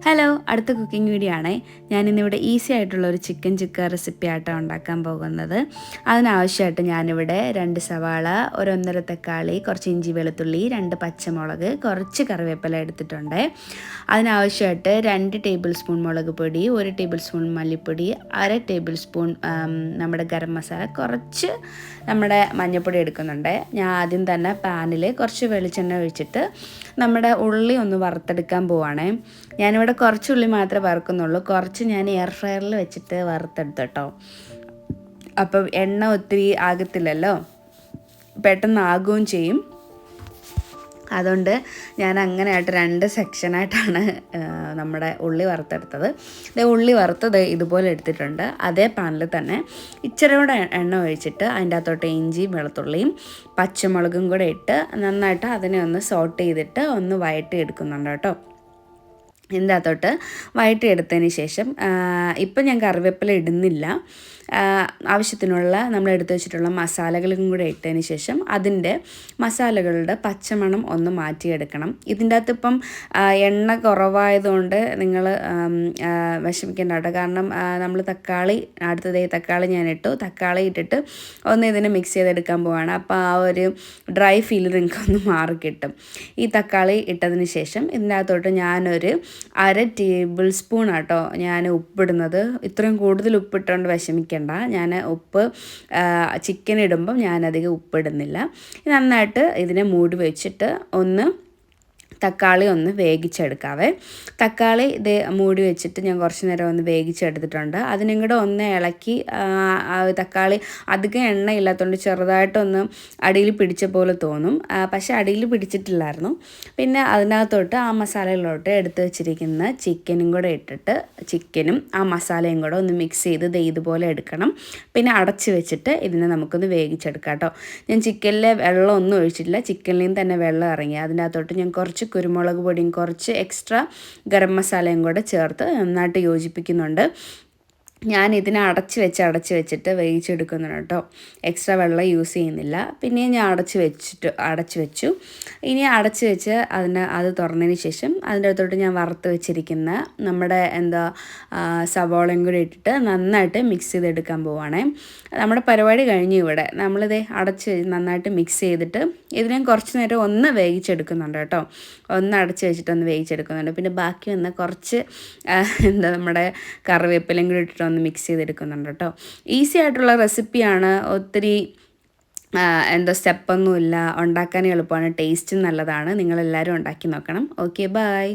Hello, അടുത്ത cooking video ആണേ. ഞാനിന്നിവിടെ ഈസി ആയിട്ടുള്ള ഒരു ചിക്കൻ ചുക്ക റെസിപ്പി ആയിട്ടാണ് ഉണ്ടാക്കാൻ പോകുന്നത്. അതിനാവശ്യമായിട്ട് ഞാനിവിടെ 2 സവാള, 1 തക്കാളി, കുറച്ച് ഇഞ്ചി വെളുത്തുള്ളി, 2 പച്ചമുളക്, കുറച്ച് കറിവേപ്പില എടുത്തിട്ടുണ്ട്. അതിനാവശ്യമായിട്ട് 2 ടേബിൾ സ്പൂൺ മുളക് പൊടി, 1 ടേബിൾ സ്പൂൺ മല്ലിപ്പൊടി, 1/2 ടേബിൾ സ്പൂൺ നമ്മുടെ ഗരം മസാല, കുറച്ച് നമ്മുടെ മഞ്ഞൾപ്പൊടി എടുക്കുന്നുണ്ട്. ഞാൻ ആദ്യം തന്നെ പാനിൽ കുറച്ച് വെളിച്ചെണ്ണ ഒഴിച്ചിട്ട് നമ്മുടെ ഉള്ളി ഒന്ന് വറുത്തെടുക്കാൻ പോവാണേ. ഞാനിവിടെ കുറച്ച് ഉള്ളി മാത്രമേ വറുക്കുന്നുള്ളൂ. കുറച്ച് ഞാൻ എയർ ഫ്രയറിൽ വെച്ചിട്ട് വറുത്തെടുത്തു കേട്ടോ. അപ്പം എണ്ണ ഒത്തിരി ആകത്തില്ലല്ലോ, പെട്ടെന്ന് ആകുകയും ചെയ്യും. അതുകൊണ്ട് ഞാൻ അങ്ങനെയായിട്ട് 2 സെക്ഷനായിട്ടാണ് നമ്മുടെ ഉള്ളി വറുത്തെടുത്തത്. ഉള്ളി വറുത്തത് ഇതുപോലെ എടുത്തിട്ടുണ്ട്. അതേ പാനിൽ തന്നെ ഇച്ചിരി കൂടെ എണ്ണ ഒഴിച്ചിട്ട് അതിൻ്റെ അകത്തോട്ട് ഇഞ്ചിയും വെളുത്തുള്ളിയും പച്ചമുളകും കൂടെ ഇട്ട് നന്നായിട്ട് അതിനെ ഒന്ന് സോട്ട് ചെയ്തിട്ട് ഒന്ന് വഴറ്റി എടുക്കുന്നുണ്ട് കേട്ടോ. ഇതിൻ്റെ അകത്തോട്ട് വഴറ്റിയെടുത്തതിന് ശേഷം ഇപ്പം ഞാൻ കറിവേപ്പില ഇടുന്നില്ല. ആവശ്യത്തിനുള്ള നമ്മൾ എടുത്തു വെച്ചിട്ടുള്ള മസാലകളും കൂടെ ഇട്ടതിന് ശേഷം അതിൻ്റെ മസാലകളുടെ പച്ചമണം ഒന്ന് മാറ്റിയെടുക്കണം. ഇതിൻ്റെ അകത്ത് ഇപ്പം എണ്ണ കുറവായതുകൊണ്ട് നിങ്ങൾ വിഷമിക്കേണ്ട കേട്ടോ. കാരണം നമ്മൾ തക്കാളി ഞാൻ ഇട്ടു. തക്കാളി ഇട്ടിട്ട് ഒന്ന് ഇതിനെ മിക്സ് ചെയ്തെടുക്കാൻ പോവാണ്. അപ്പോൾ ആ ഒരു ഡ്രൈ ഫീൽ നിങ്ങൾക്കൊന്ന് മാറിക്കിട്ടും. ഈ തക്കാളി ഇട്ടതിന് ശേഷം ഇതിൻ്റെ അകത്തോട്ട് ഞാനൊരു 1/2 ടേബിൾ സ്പൂൺ ആട്ടോ ഞാൻ ഉപ്പിടുന്നത്. ഇത്രയും കൂടുതൽ ഉപ്പിട്ടുകൊണ്ട് വിഷമിക്കേണ്ട. ഞാൻ ഉപ്പ് ചിക്കൻ ഇടുമ്പം ഞാനധികം ഉപ്പിടുന്നില്ല. നന്നായിട്ട് ഇതിനെ മൂടി വെച്ചിട്ട് തക്കാളി ഒന്ന് വേവിച്ചെടുക്കാവേ. തക്കാളി ഇത് മൂടി വെച്ചിട്ട് ഞാൻ കുറച്ച് നേരം ഒന്ന് വേവിച്ചെടുത്തിട്ടുണ്ട്. അതിനും കൂടെ ഒന്ന് ഇളക്കി. തക്കാളി അധികം എണ്ണ ഇല്ലാത്തതുകൊണ്ട് ചെറുതായിട്ടൊന്ന് അടിയിൽ പിടിച്ച പോലെ തോന്നും, പക്ഷേ അടിയിൽ പിടിച്ചിട്ടില്ലായിരുന്നു. പിന്നെ അതിനകത്തോട്ട് ആ മസാലകളിലോട്ട് എടുത്ത് വെച്ചിരിക്കുന്ന ചിക്കനും കൂടെ ഇട്ടിട്ട് ചിക്കനും ആ മസാലയും കൂടെ ഒന്ന് മിക്സ് ചെയ്ത് ഇതുപോലെ എടുക്കണം. പിന്നെ അടച്ച് വെച്ചിട്ട് ഇതിനെ നമുക്കൊന്ന് വേവിച്ചെടുക്കാം കേട്ടോ. ഞാൻ ചിക്കനിലെ വെള്ളം ഒന്നും ഒഴിച്ചിട്ടില്ല, ചിക്കനിൽ നിന്ന് തന്നെ വെള്ളം ഇറങ്ങി. അതിനകത്തോട്ട് ഞാൻ കുറച്ച് കുരുമുളക് പൊടിയും കുറച്ച് എക്സ്ട്രാ ഗരം മസാലയും കൂടെ ചേർത്ത് നന്നായിട്ട് യോജിപ്പിക്കുന്നുണ്ട്. ഞാൻ ഇതിനെ അടച്ച് വെച്ചിട്ട് വേവിച്ചെടുക്കുന്നുണ്ട് കേട്ടോ. എക്സ്ട്രാ വെള്ളം യൂസ് ചെയ്യുന്നില്ല. പിന്നെയും ഞാൻ അടച്ച് വെച്ചു. ഇനി അടച്ച് വെച്ച് അത് തുറന്നതിന് ശേഷം അതിൻ്റെ അകത്തോട്ട് ഞാൻ വറുത്ത് വെച്ചിരിക്കുന്ന നമ്മുടെ സവാളയും കൂടി ഇട്ടിട്ട് നന്നായിട്ട് മിക്സ് ചെയ്തെടുക്കാൻ പോവുകയാണേ. നമ്മുടെ പരിപാടി കഴിഞ്ഞു. ഇവിടെ നമ്മളിത് നന്നായിട്ട് മിക്സ് ചെയ്തിട്ട് ഇതിനെ കുറച്ച് നേരം ഒന്ന് വേവിച്ചെടുക്കുന്നുണ്ട് കേട്ടോ. ഒന്ന് അടച്ച് വെച്ചിട്ട് ഒന്ന് വേവിച്ചെടുക്കുന്നുണ്ട്. പിന്നെ ബാക്കി വന്ന കുറച്ച് നമ്മുടെ കറിവേപ്പിലയും കൂടി ഇട്ടിട്ട് ഒന്ന് മിക്സ് ചെയ്തെടുക്കുന്നുണ്ട് കേട്ടോ. ഈസി ആയിട്ടുള്ള റെസിപ്പിയാണ്. ഒത്തിരി സ്റ്റെപ്പൊന്നുമില്ല. ഉണ്ടാക്കാൻ എളുപ്പമാണ്. ടേസ്റ്റും നല്ലതാണ്. നിങ്ങളെല്ലാവരും ഉണ്ടാക്കി നോക്കണം. Okay, by.